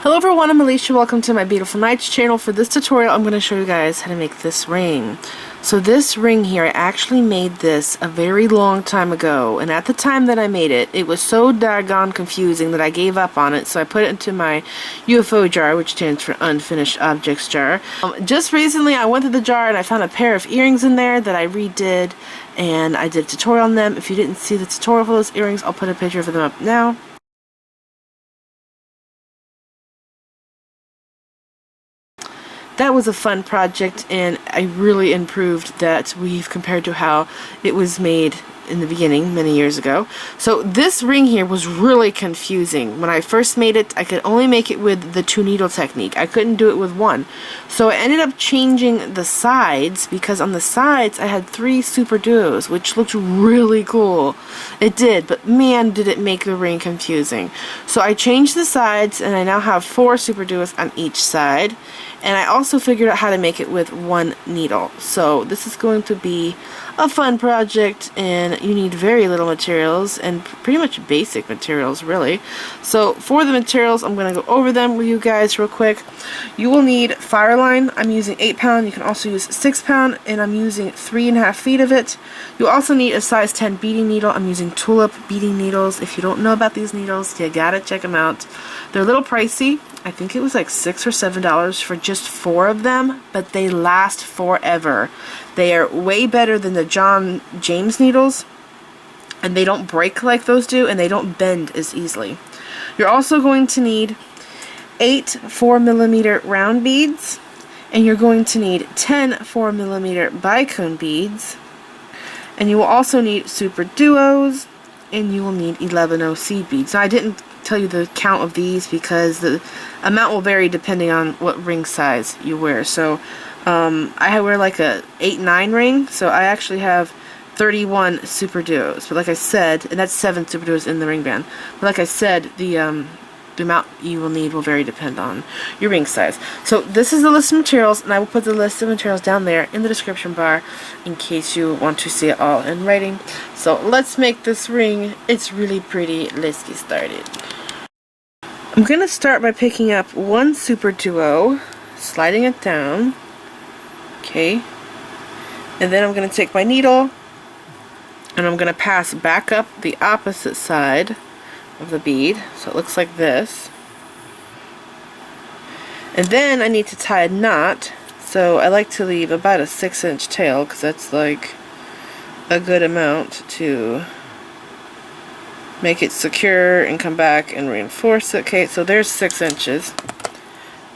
Hello everyone, I'm Alicia. Welcome to my Beautiful Nights channel. For this tutorial, I'm going to show you guys how to make this ring. So this ring here, I actually made this a very long time ago, and at the time that I made it, it was so daggone confusing that I gave up on it, so I put it into my UFO jar, which stands for Unfinished Objects jar. Just recently, I went to the jar and I found a pair of earrings in there that I redid, and I did a tutorial on them. If you didn't see the tutorial for those earrings, I'll put a picture of them up now. That was a fun project, and I really improved that weave compared to how it was made in the beginning many years ago. So this ring here was really confusing. When I first made it, I could only make it with the 2 needle technique. I couldn't do it with 1. So I ended up changing the sides, because on the sides I had 3 superduos, which looked really cool. It did, but man did it make the ring confusing. So I changed the sides, and I now have 4 superduos on each side. And I also figured out how to make it with 1 needle. So this is going to be a fun project, and you need very little materials and pretty much basic materials, really. So for the materials, I'm going to go over them with you guys real quick. You will need fireline. I'm using 8 pound. You can also use 6 pound, and I'm using 3.5 feet of it. You also need a size 10 beading needle. I'm using tulip beading needles. If you don't know about these needles, you gotta check them out. They're a little pricey. I think it was like $6 or $7 for just 4 of them, but they last forever. They are way better than the John James needles, and they don't break like those do, and they don't bend as easily. You're also going to need 8 4mm round beads, and you're going to need 10 4mm bicone beads, and you will also need superduos, and you will need 11 seed beads. Now, I didn't tell you the count of these because the amount will vary depending on what ring size you wear. So I wear like a 8-9 ring, so I actually have 31 superduos. But like I said, and that's 7 superduos in the ring band. But like I said, the amount you will need will vary depend on your ring size. So this is the list of materials, and I will put the list of materials down there in the description bar in case you want to see it all in writing. So let's make this ring. It's really pretty. Let's get started. I'm going to start by picking up 1 superduo, sliding it down, okay, and then I'm going to take my needle and I'm going to pass back up the opposite side of the bead, so it looks like this. And then I need to tie a knot, so I like to leave about a 6-inch tail, because that's like a good amount to make it secure and come back and reinforce it. Okay, so there's 6 inches.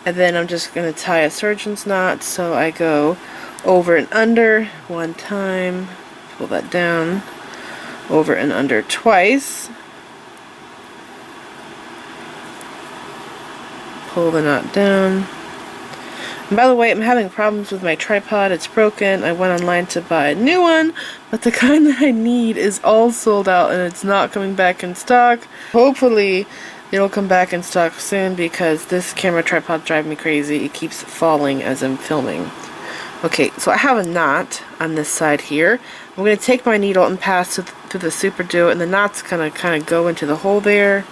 And then I'm just going to tie a surgeon's knot, so I go over and under 1 time, pull that down, over and under twice, pull the knot down. And by the way, I'm having problems with my tripod. It's broken. I went online to buy a new one, but the kind that I need is all sold out and it's not coming back in stock. Hopefully it'll come back in stock soon, because this camera tripod drives me crazy. It keeps falling as I'm filming. Okay, so I have a knot on this side here. I'm going to take my needle and pass through the superduo, and the knot's going to kind of go into the hole there.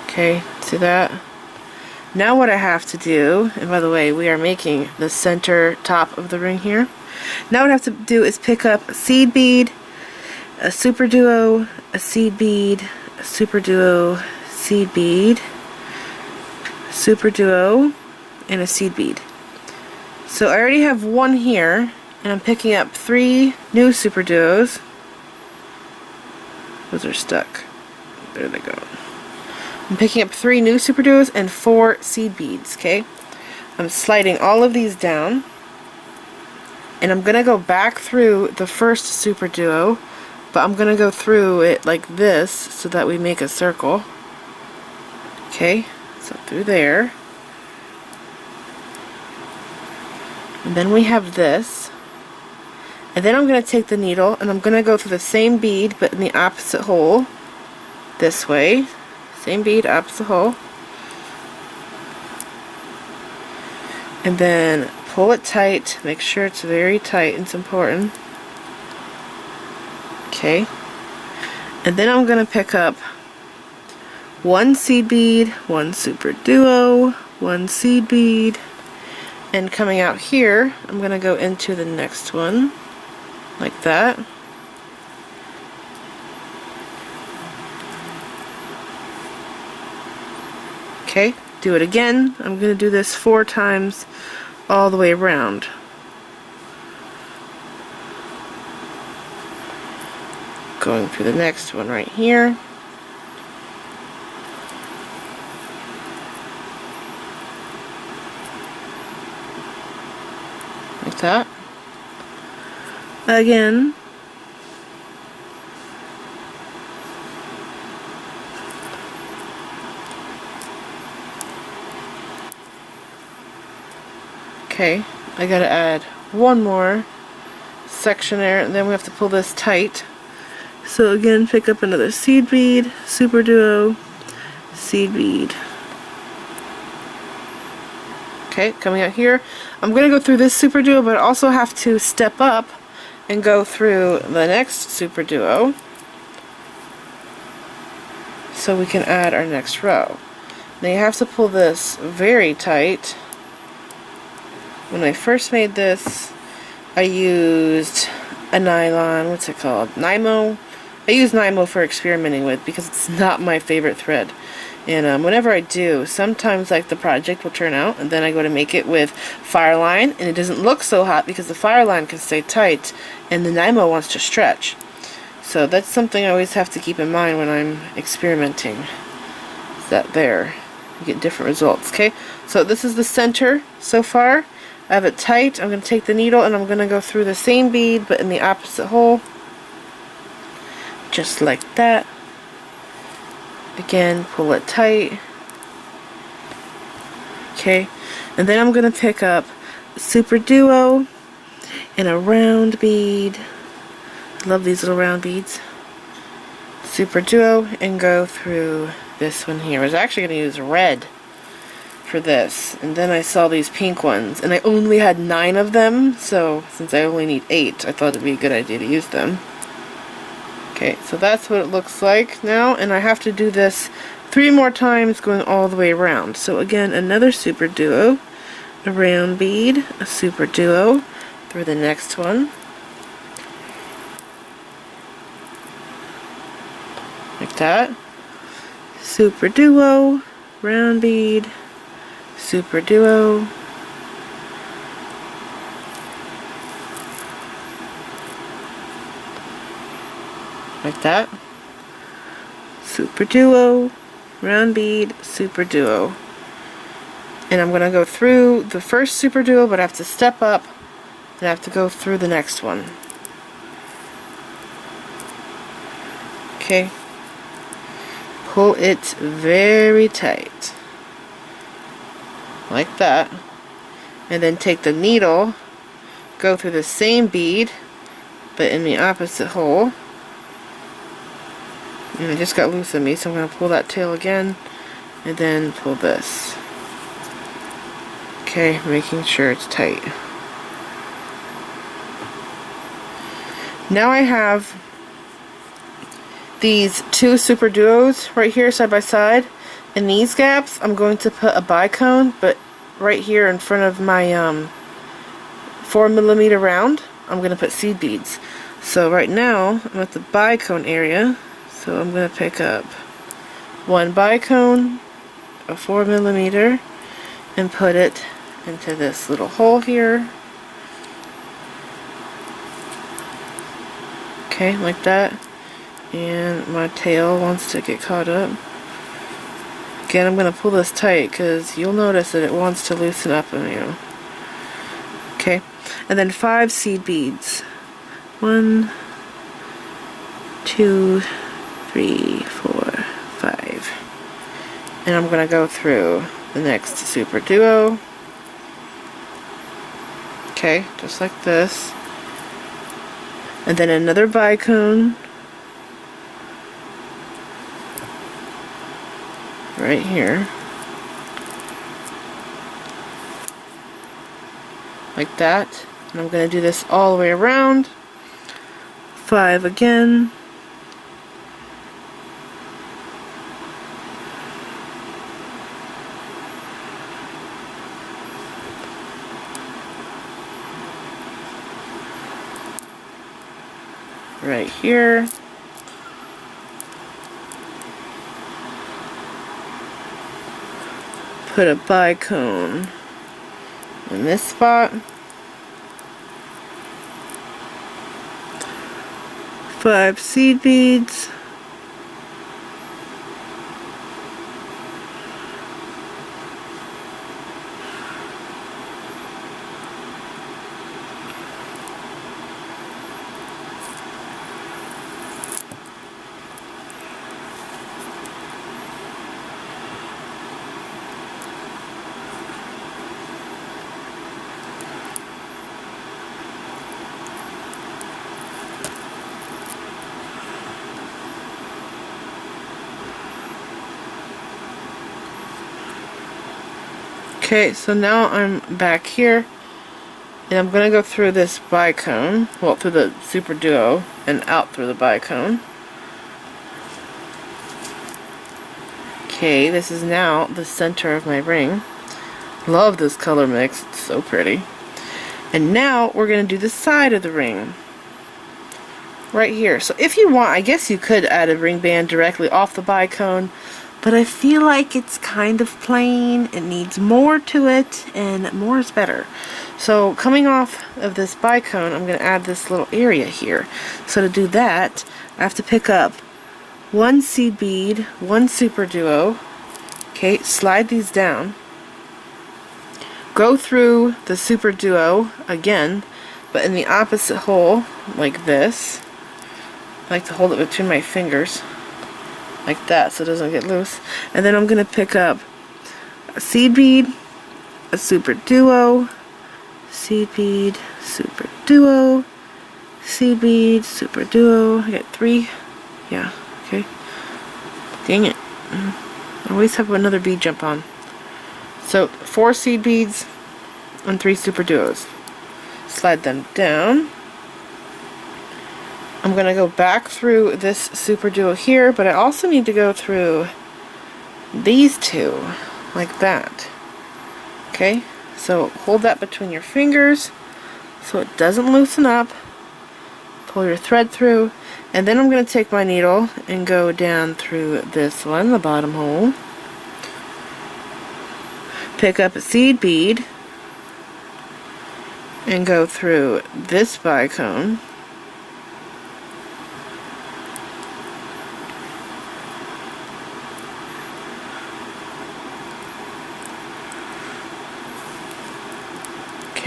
Okay, see that? Now what I have to do, and by the way, we are making the center top of the ring here. Now what I have to do is pick up a seed bead, a superduo, a seed bead, a superduo, seed bead, superduo, and a seed bead. So I already have 1 here, and I'm picking up 3 new superduos. Those are stuck. There they go. I'm picking up 3 new superduos and 4 seed beads, okay? I'm sliding all of these down, and I'm going to go back through the first superduo, but I'm going to go through it like this so that we make a circle. Okay, so through there. And then we have this. And then I'm going to take the needle and I'm going to go through the same bead but in the opposite hole. This way. Same bead, opposite hole. And then pull it tight. Make sure it's very tight. It's important. Okay. And then I'm going to pick up one seed bead, one superduo, one seed bead, and coming out here, I'm going to go into the next one, like that. Okay, do it again. I'm going to do this 4 times all the way around. Going through the next one right here. Like that. Again. Okay, I gotta add one more section there, and then we have to pull this tight. So again, pick up another seed bead, superduo, seed bead. Okay, coming out here, I'm gonna go through this superduo, but I also have to step up and go through the next superduo so we can add our next row. Now you have to pull this very tight. When I first made this, I used a nylon, what's it called? Nymo. I use Nymo for experimenting with because it's not my favorite thread. And whenever I do, sometimes like the project will turn out, and then I go to make it with fireline, and it doesn't look so hot because the fireline can stay tight, and the Nymo wants to stretch. So that's something I always have to keep in mind when I'm experimenting. Is that there? You get different results. Okay, so this is the center so far. I have it tight. I'm going to take the needle and I'm going to go through the same bead but in the opposite hole. Just like that. Again, pull it tight. Okay, and then I'm going to pick up a superduo and a round bead. I love these little round beads. Superduo and go through this one here. I was actually going to use red for this, and then I saw these pink ones, and I only had 9 of them, so since I only need 8, I thought it'd be a good idea to use them. Okay, so that's what it looks like now, and I have to do this 3 more times going all the way around. So again, another superduo, a round bead, a superduo for the next one. Like that. Superduo, round bead, superduo, like that. Superduo, round bead, superduo. And I'm going to go through the first superduo, but I have to step up and I have to go through the next one. Okay. Pull it very tight. Like that. And then take the needle, go through the same bead, but in the opposite hole. And it just got loose on me, so I'm going to pull that tail again, and then pull this. Okay, making sure it's tight. Now I have these 2 superduos right here side by side. In these gaps, I'm going to put a bicone, but right here in front of my 4mm round, I'm going to put seed beads. So right now, I'm at the bicone area, so I'm going to pick up 1 bicone, a 4mm, and put it into this little hole here. Okay, like that. And my tail wants to get caught up. Again, I'm going to pull this tight because you'll notice that it wants to loosen up on you. Okay, and then 5 seed beads. 1, 2, 3, 4, 5. And I'm going to go through the next superduo. Okay, just like this. And then another bicone. Right here. Like that. And I'm going to do this all the way around. 5 again. right here. Put a bicone in this spot. 5 seed beads. Okay, so now I'm back here, and I'm gonna go through this bicone, well, through the superduo, and out through the bicone. Okay, this is now the center of my ring. Love this color mix, it's so pretty. And now we're gonna do the side of the ring. Right here. So if you want, I guess you could add a ring band directly off the bicone, but I feel like it's kind of plain. It needs more to it, and more is better. So coming off of this bicone, I'm going to add this little area here. So to do that, I have to pick up 1 seed bead, 1 superduo. Okay, slide these down. Go through the superduo again, but in the opposite hole, like this. I like to hold it between my fingers. Like that, so it doesn't get loose. And then I'm going to pick up a seed bead, a superduo, seed bead, superduo, seed bead, superduo. I got 3. Yeah, okay. Dang it. I always have another bead jump on. So 4 seed beads and 3 superduos. Slide them down. I'm going to go back through this superduo here, but I also need to go through these 2, like that. Okay, so hold that between your fingers so it doesn't loosen up. Pull your thread through, and then I'm going to take my needle and go down through this one, the bottom hole. Pick up a seed bead and go through this bicone.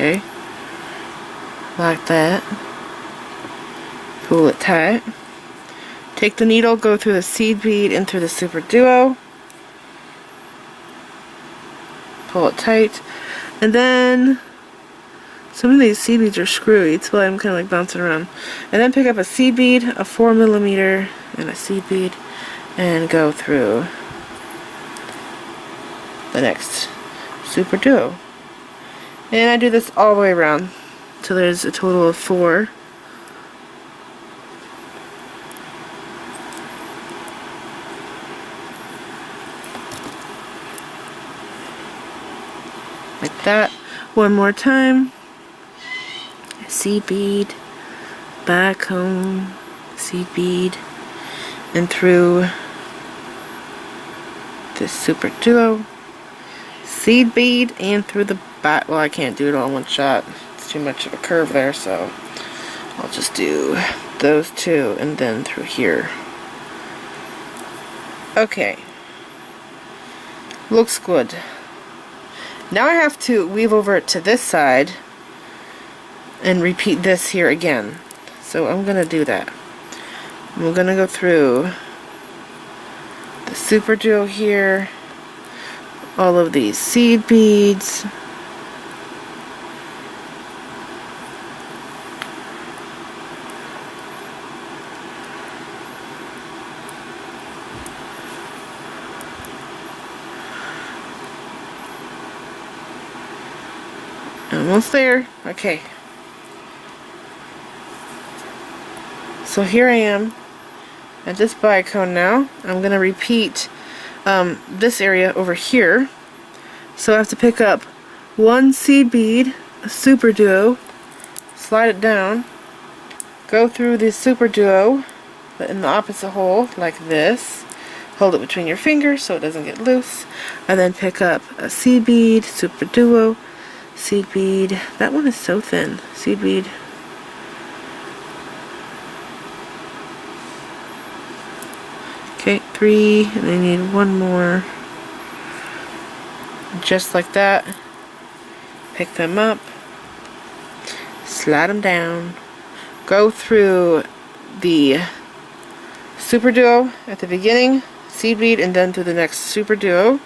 Okay, like that. Pull it tight. Take the needle, go through the seed bead and through the superduo. Pull it tight. And then, some of these seed beads are screwy, that's why I'm kind of like bouncing around. And then pick up a seed bead, a 4mm, and a seed bead, and go through the next superduo. And I do this all the way around, so there's a total of 4. Like that. One more time. Seed bead, bicone, seed bead, and through this superduo, seed bead, and through the back. Well, I can't do it all in one shot. It's too much of a curve there, so I'll just do those 2 and then through here. Okay. Looks good. Now I have to weave over to this side and repeat this here again. So I'm going to do that. I'm going to go through the superduo here, all of these seed beads, almost there. Okay. So here I am at this bicone now. I'm going to repeat this area over here. So I have to pick up 1 seed bead, a superduo, slide it down, go through the superduo in the opposite hole like this. Hold it between your fingers so it doesn't get loose, and then pick up a seed bead, superduo, seed bead. That one is so thin. Seed bead. Okay, 3, and I need one more. Just like that. Pick them up, slide them down, go through the superduo at the beginning, seed bead, and then through the next superduo.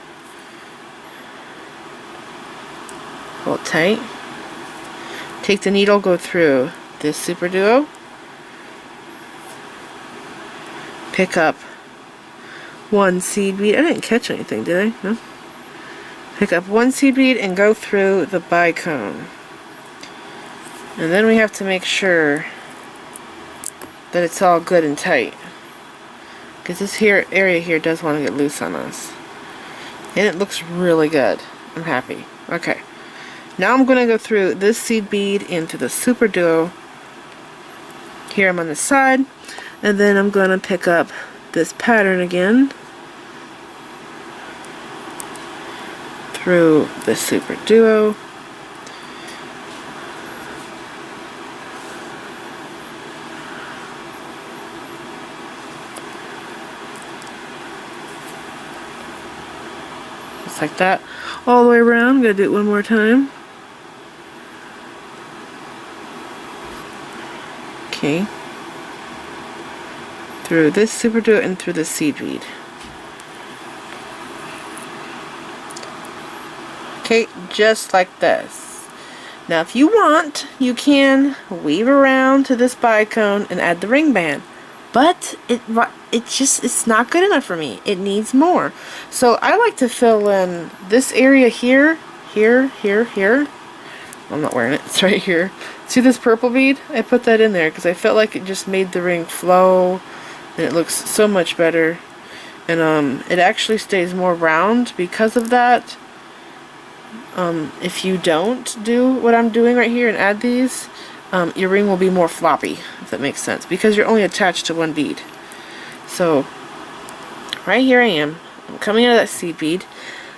Hold tight. Take the needle, go through this superduo, pick up one seed bead. I didn't catch anything, did I? No? Pick up one seed bead and go through the bicone. And then we have to make sure that it's all good and tight, because this here area here does want to get loose on us. And it looks really good. I'm happy. Okay. Now I'm going to go through this seed bead into the superduo. Here I'm on the side. And then I'm going to pick up this pattern again through the superduo. Just like that. All the way around. I'm going to do it one more time. Okay. Through this superduo and through the seed bead. Okay, just like this. Now if you want, you can weave around to this bicone and add the ring band. But it's not good enough for me. It needs more. So I like to fill in this area here, here. I'm not wearing it, it's right here. See this purple bead? I put that in there because I felt like it just made the ring flow and it looks so much better. And it actually stays more round because of that. If you don't do what I'm doing right here and add these, your ring will be more floppy, if that makes sense, because you're only attached to one bead. So right here I am. I'm coming out of that seed bead.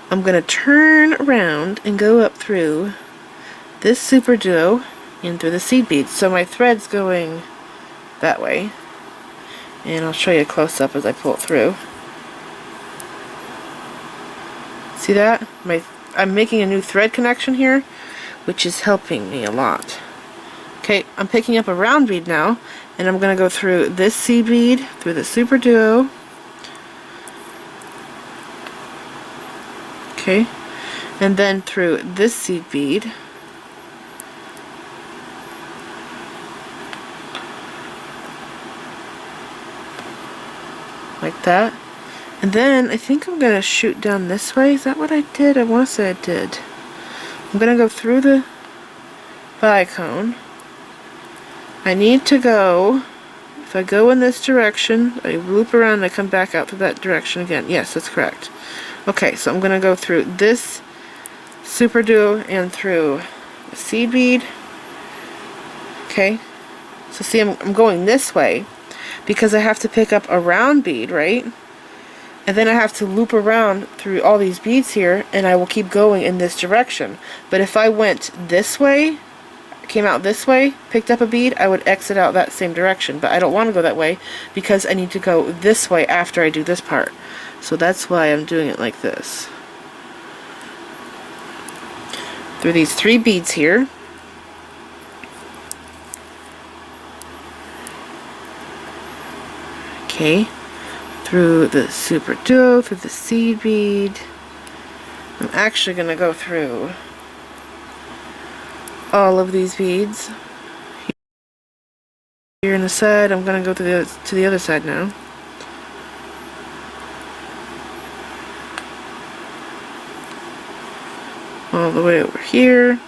I'm going to turn around and go up through this superduo and through the seed bead. So my thread's going that way. And I'll show you a close-up as I pull it through. See that? I'm making a new thread connection here, which is helping me a lot. Okay, I'm picking up a round bead now, and I'm going to go through this seed bead, through the superduo. Okay, and then through this seed bead. Like that. And then I think I'm going to shoot down this way. Is that what I did? I want to say I did. I'm going to go through the bicone. I need to go, if I go in this direction, I loop around and I come back out to that direction again. Yes, that's correct. Okay, so I'm going to go through this superduo and through the seed bead. Okay, so see I'm going this way because I have to pick up a round bead, right? And then I have to loop around through all these beads here, and I will keep going in this direction. But if I went this way, came out this way, picked up a bead, I would exit out that same direction. But I don't want to go that way because I need to go this way after I do this part. So that's why I'm doing it like this. Through these 3 beads here. Okay. Through the superduo, through the seed bead. I'm actually going to go through all of these beads. Here on the side, I'm going to go to the other side now. All the way over here.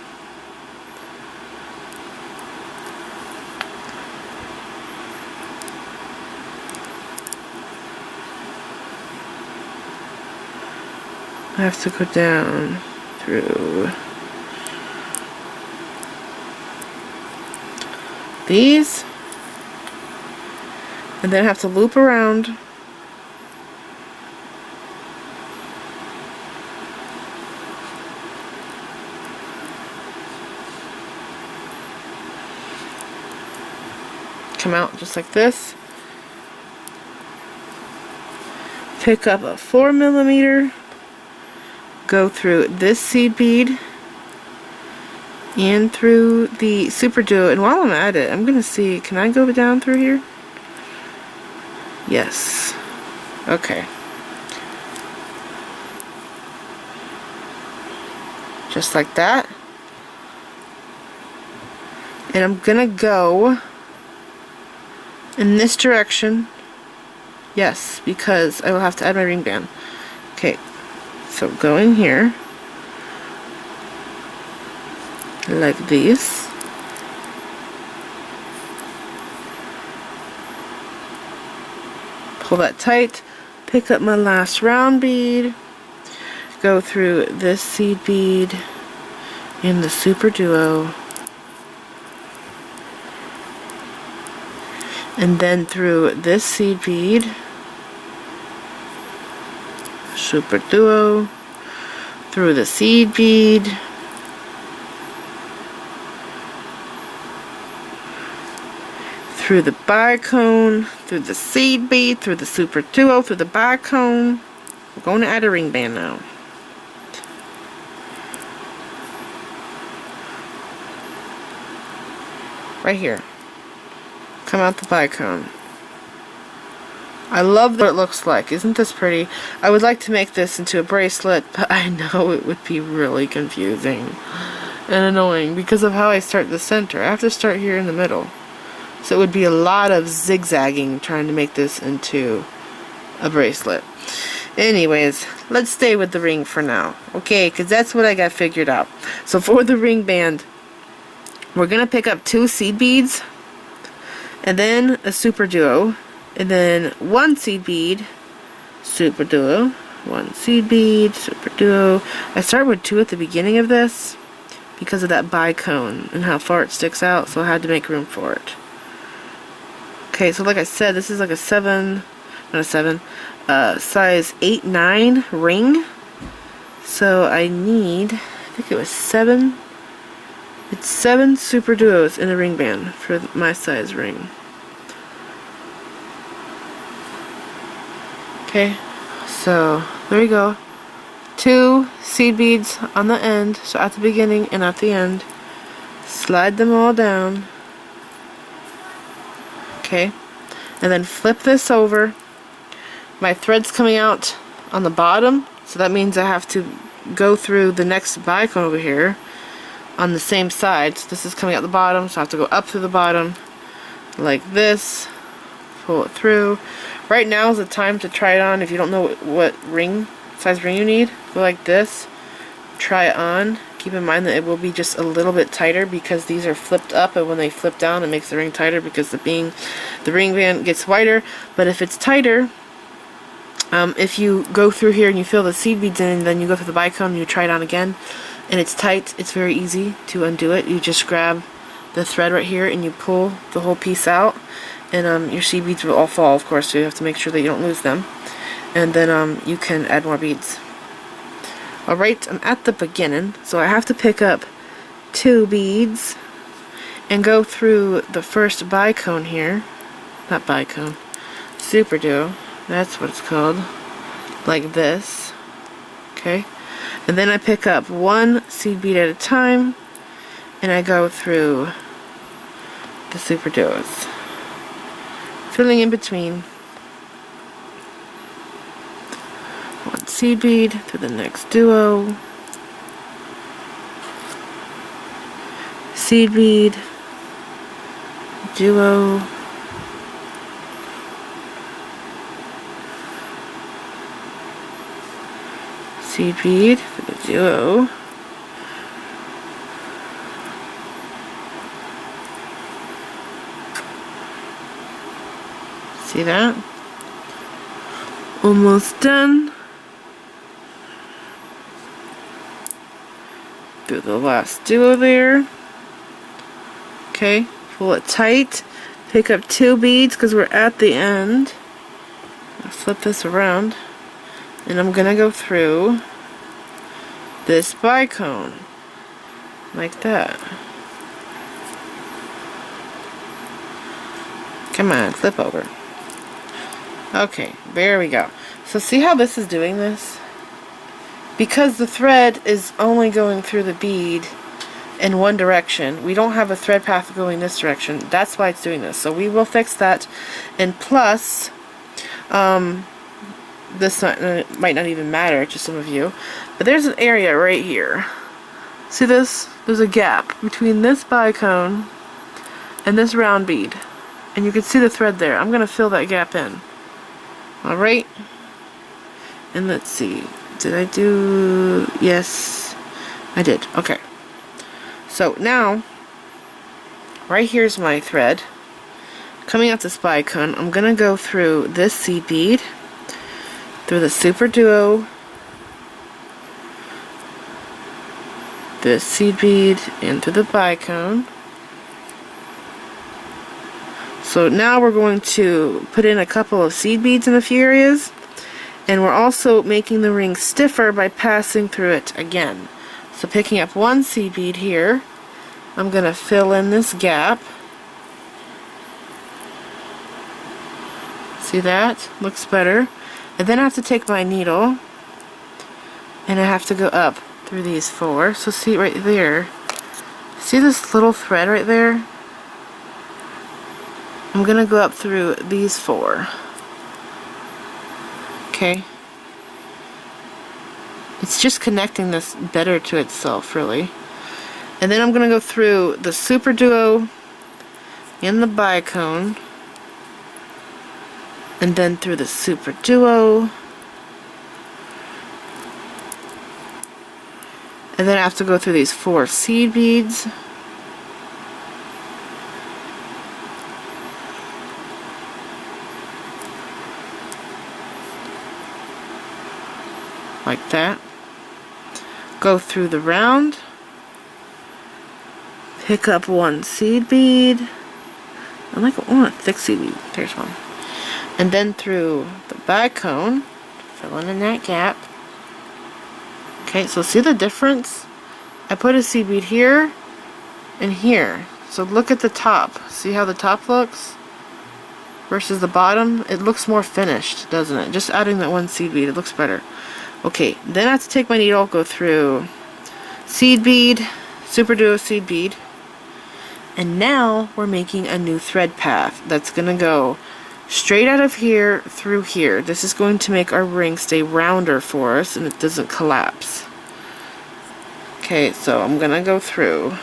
I have to go down through these. and then I have to loop around. Come out just like this. Pick up a 4mm, go through this seed bead and through the superduo, and while I'm at it, I'm gonna see, can I go down through here? Yes. Okay. Just like that. And I'm gonna go in this direction. Yes, because I will have to add my ring band. Okay, so go in here like this. Pull that tight, pick up my last round bead, go through this seed bead in the superduo, and then through this seed bead, superduo, through the seed bead, through the bicone, through the seed bead, through the superduo, through the bicone. We're going to add a ring band now. Right here. Come out the bicone. I love what it looks like. Isn't this pretty? I would like to make this into a bracelet, but I know it would be really confusing and annoying because of how I start the center. I have to start here in the middle. So it would be a lot of zigzagging trying to make this into a bracelet. Anyways, let's stay with the ring for now. Okay, because that's what I got figured out. So for the ring band, we're going to pick up 2 seed beads, and then a superduo, and then 1 seed bead, superduo, 1 seed bead, superduo. I start with 2 at the beginning of this because of that bicone and how far it sticks out, so I had to make room for it. Okay, so like I said, this is like a size 8-9 ring. So I need, I think it was 7. It's 7 superduos in a ring band for my size ring. Okay, so there you go. 2 seed beads on the end, so at the beginning and at the end. Slide them all down. Okay, and then flip this over. My thread's coming out on the bottom, so that means I have to go through the next bicone over here on the same side. So this is coming out the bottom, so I have to go up through the bottom like this, pull it through. Right now is the time to try it on. If you don't know what size ring you need, go like this, try it on. Keep in mind that it will be just a little bit tighter because these are flipped up, and when they flip down it makes the ring tighter because the ring band gets wider. But if it's tighter, if you go through here and you fill the seed beads in, and then you go through the bicone and you try it on again and it's tight, it's very easy to undo it. You just grab the thread right here and you pull the whole piece out, and your seed beads will all fall, of course, so you have to make sure that you don't lose them, and then you can add more beads. Alright, I'm at the beginning, so I have to pick up 2 beads and go through the first bicone here. Not bicone, superduo, that's what it's called, like this. Okay, and then I pick up 1 seed bead at a time and I go through the superduos, filling in between. 1 seed bead through the next duo, seed bead, duo, seed bead for the duo, see that? Almost done. Do the last duo there. Okay, pull it tight, Pick up 2 beads because we're at the end. I'll flip this around, and I'm gonna go through this bicone like that. Come on, flip over. Okay, there we go. So see how this is doing this? Because the thread is only going through the bead in one direction, we don't have a thread path going this direction. That's why it's doing this. So we will fix that. And plus, this might not even matter to some of you, but there's an area right here. See this? There's a gap between this bicone and this round bead. And you can see the thread there. I'm going to fill that gap in. Alright? And let's see. Did I do... Yes, I did. Okay. So now, right here's my thread. Coming out this bicone, I'm going to go through this seed bead, through the superduo, this seed bead, into the bicone. So now we're going to put in a couple of seed beads in a few areas, and we're also making the ring stiffer by passing through it again. So picking up 1 seed bead here, I'm going to fill in this gap. See that? Looks better. And then I have to take my needle and I have to go up through these 4. So see right there. See this little thread right there? I'm going to go up through these 4. Okay. It's just connecting this better to itself, really. And then I'm going to go through the superduo and the bicone, and then through the superduo, and then I have to go through these 4 seed beads, like that. Go through the round, pick up 1 seed bead. I want a thick seed bead. There's one. And then through the bicone, filling in that gap. Okay, so see the difference? I put a seed bead here and here. So look at the top. See how the top looks versus the bottom? It looks more finished, doesn't it? Just adding that 1 seed bead, it looks better. Okay, then I have to take my needle, go through seed bead, superduo seed bead, and now we're making a new thread path that's going to go straight out of here through here. This is going to make our ring stay rounder for us and it doesn't collapse. Okay, so I'm going to go through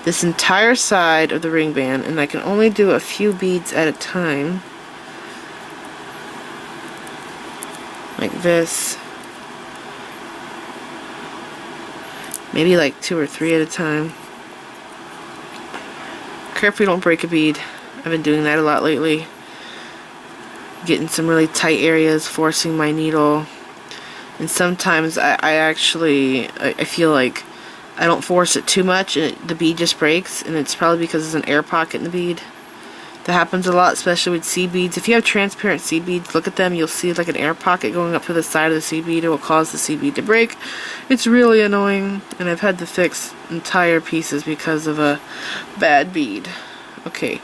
this entire side of the ring band, and I can only do a few beads at a time. Like this. Maybe like 2 or 3 at a time. Carefully don't break a bead. I've been doing that a lot lately. Getting some really tight areas, forcing my needle. And sometimes I feel like I don't force it too much and the bead just breaks, and it's probably because there's an air pocket in the bead. That happens a lot, especially with seed beads. If you have transparent seed beads, look at them, you'll see like an air pocket going up to the side of the seed bead. It will cause the seed bead to break. It's really annoying, and I've had to fix entire pieces because of a bad bead. Okay,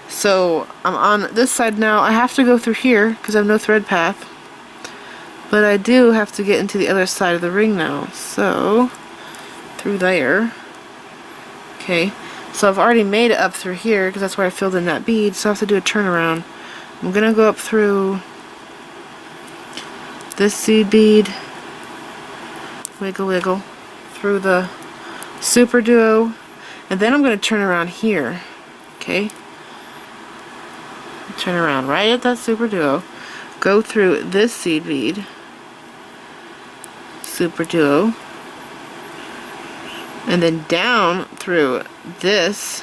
so I'm on this side now. I have to go through here because I have no thread path. But I do have to get into the other side of the ring now. So, through there. Okay. So I've already made it up through here because that's where I filled in that bead, so I have to do a turnaround. I'm going to go up through this seed bead, wiggle wiggle, through the superduo, and then I'm going to turn around here. Okay? Turn around right at that superduo, go through this seed bead, superduo, and then down through this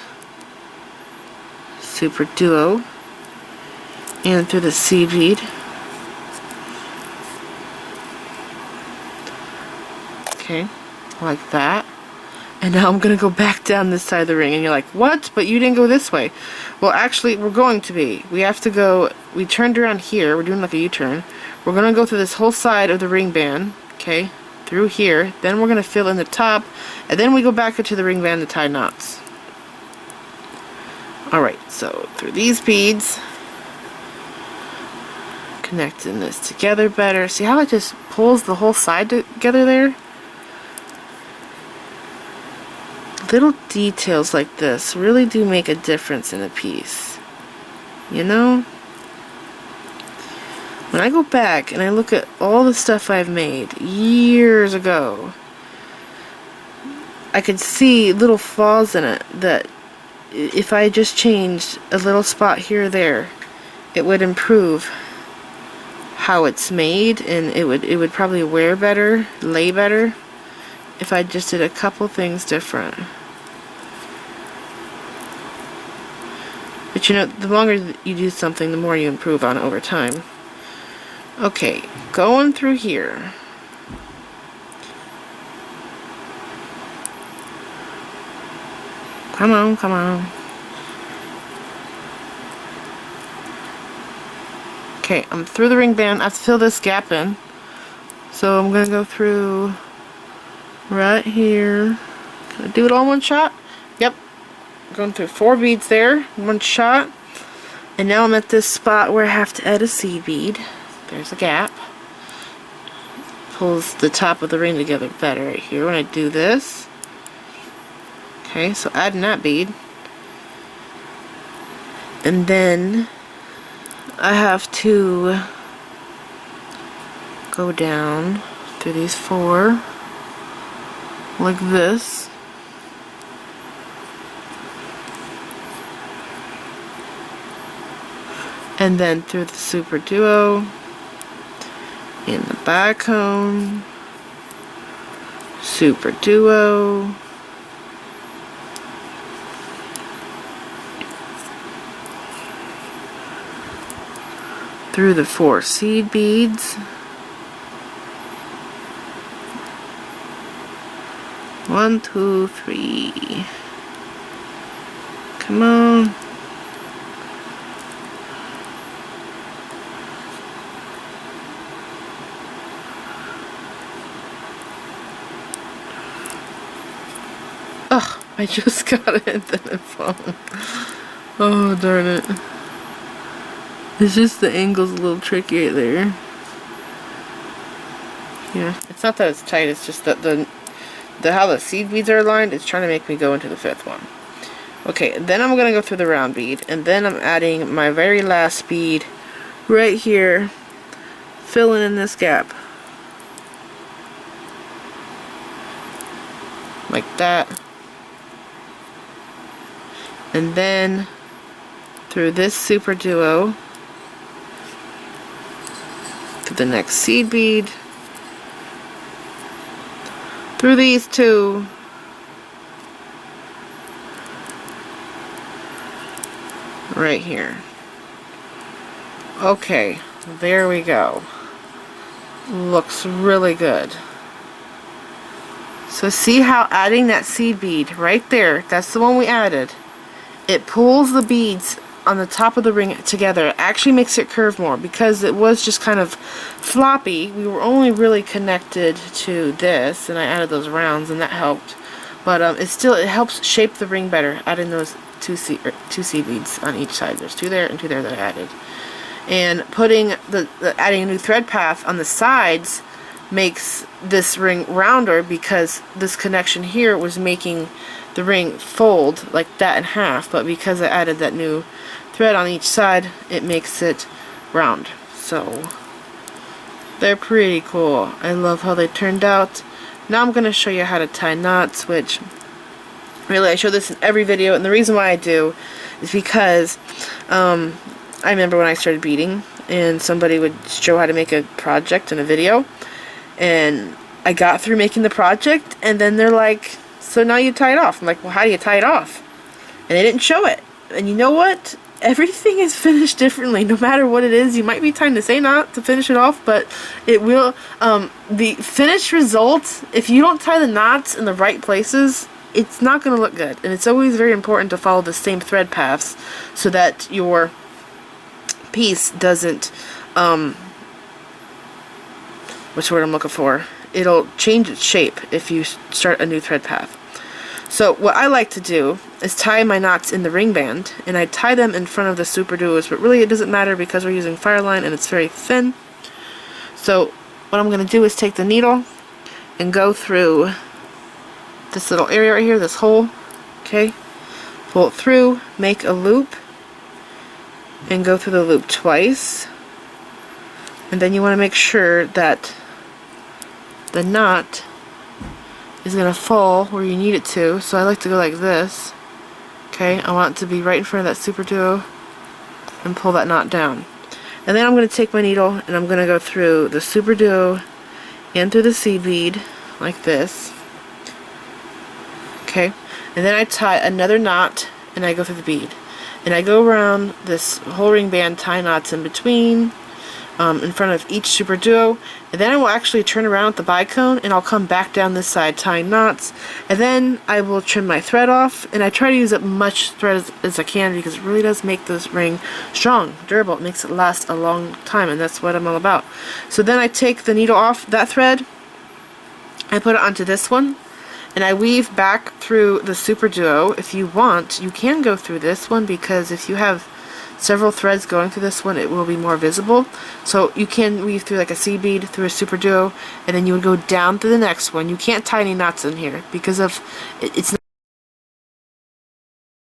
superduo and through the seed bead. Okay, like that. And now I'm going to go back down this side of the ring. And you're like, what? But you didn't go this way. Well, actually, we're going to be. We have to go, we turned around here. We're doing like a U-turn. We're going to go through this whole side of the ring band. Okay, through here. Then we're going to fill in the top. And then we go back into the ring band to tie knots. Alright, so through these beads. Connecting this together better. See how it just pulls the whole side together there? Little details like this really do make a difference in a piece. You know? When I go back and I look at all the stuff I've made years ago, I could see little flaws in it that if I just changed a little spot here or there, it would improve how it's made, and it would probably wear better, lay better, if I just did a couple things different. But you know, the longer you do something, the more you improve on it over time. Okay, going through here. Come on, come on. Okay, I'm through the ring band. I have to fill this gap in. So I'm going to go through right here. Can I do it all in one shot? Yep. Going through 4 beads there, one shot. And now I'm at this spot where I have to add a seed bead. There's a gap. Pulls the top of the ring together better right here when I do this. Okay, so adding that bead. And then I have to go down through these 4 like this. And then through the superduo in the bicone, superduo, through the 4 seed beads, 1, 2, 3. Come on. Ugh, I just got it and then it fell. Oh, darn it. It's just the angle's a little tricky right there. Yeah, it's not that it's tight, it's just that the how the seed beads are aligned, it's trying to make me go into the 5th one. Okay, then I'm gonna go through the round bead, and then I'm adding my very last bead right here, filling in this gap. Like that. And then through this superduo to the next seed bead, through these 2, right here. Okay, there we go. Looks really good. So see how adding that seed bead right there, that's the one we added, it pulls the beads on the top of the ring together. It actually makes it curve more because it was just kind of floppy. We were only really connected to this, and I added those rounds and that helped. But it helps shape the ring better, adding those two seed beads on each side. There's 2 there and 2 there that I added. And putting adding a new thread path on the sides makes this ring rounder because this connection here was making the ring fold like that in half, but because I added that new thread on each side, it makes it round. So they're pretty cool. I love how they turned out. Now I'm going to show you how to tie knots, which really I show this in every video, and the reason why I do is because I remember when I started beading and somebody would show how to make a project in a video, and I got through making the project and then they're like, so now you tie it off. I'm like, well, how do you tie it off? And they didn't show it. And you know what? Everything is finished differently. No matter what it is, you might be tying the same knot to finish it off, but it will, the finished result, if you don't tie the knots in the right places, it's not going to look good. And it's always very important to follow the same thread paths so that your piece doesn't, which word I'm looking for, it'll change its shape if you start a new thread path. So what I like to do is tie my knots in the ring band, and I tie them in front of the superduos, but really it doesn't matter because we're using fireline and it's very thin. So what I'm going to do is take the needle and go through this little area right here, this hole, okay, pull it through, make a loop, and go through the loop twice. And then you want to make sure that the knot is going to fall where you need it to. So I like to go like this. Okay, I want it to be right in front of that superduo and pull that knot down. And then I'm going to take my needle and I'm going to go through the superduo and through the seed bead like this. Okay, and then I tie another knot and I go through the bead. And I go around this whole ring band, tie knots in between, in front of each superduo, and then I will actually turn around with the bicone and I'll come back down this side tying knots, and then I will trim my thread off, and I try to use up much thread as I can because it really does make this ring strong, durable. It makes it last a long time, and that's what I'm all about. So then I take the needle off that thread, I put it onto this one, and I weave back through the superduo. If you want, you can go through this one because if you have several threads going through this one, it will be more visible. So you can weave through like a seed bead through a superduo, and then you would go down through the next one. You can't tie any knots in here because of it's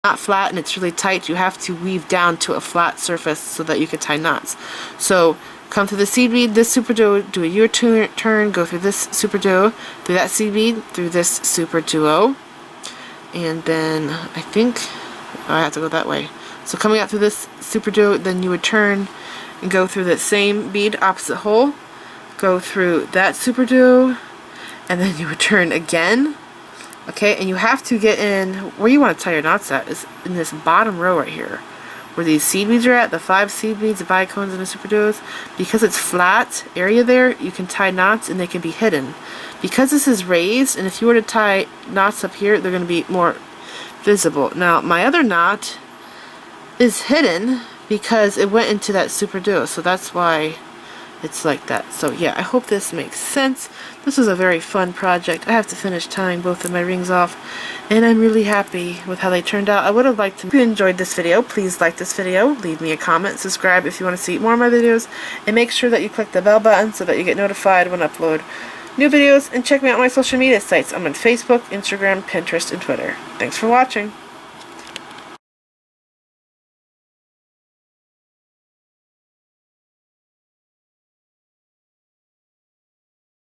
not flat and it's really tight. You have to weave down to a flat surface so that you can tie knots. So come through the seed bead, this superduo, do a U-turn, go through this superduo, through that seed bead, through this superduo, and then I think I have to go that way. So coming out through this superduo, then you would turn and go through that same bead, opposite hole, go through that superduo, and then you would turn again. Okay, and you have to get in where you want to tie your knots at is in this bottom row right here, where these seed beads are at, the 5 seed beads, the bicones, and the superduos. Because it's flat area there, you can tie knots and they can be hidden. Because this is raised, and if you were to tie knots up here, they're going to be more visible. Now, my other knot is hidden because it went into that superduo, so that's why it's like that. So yeah, I hope this makes sense. This was a very fun project. I have to finish tying both of my rings off, and I'm really happy with how they turned out. I would have liked to, if you enjoyed this video, please like this video, leave me a comment, subscribe if you want to see more of my videos, and make sure that you click the bell button so that you get notified when I upload new videos, and check me out on my social media sites. I'm on Facebook, Instagram, Pinterest, and Twitter. Thanks for watching.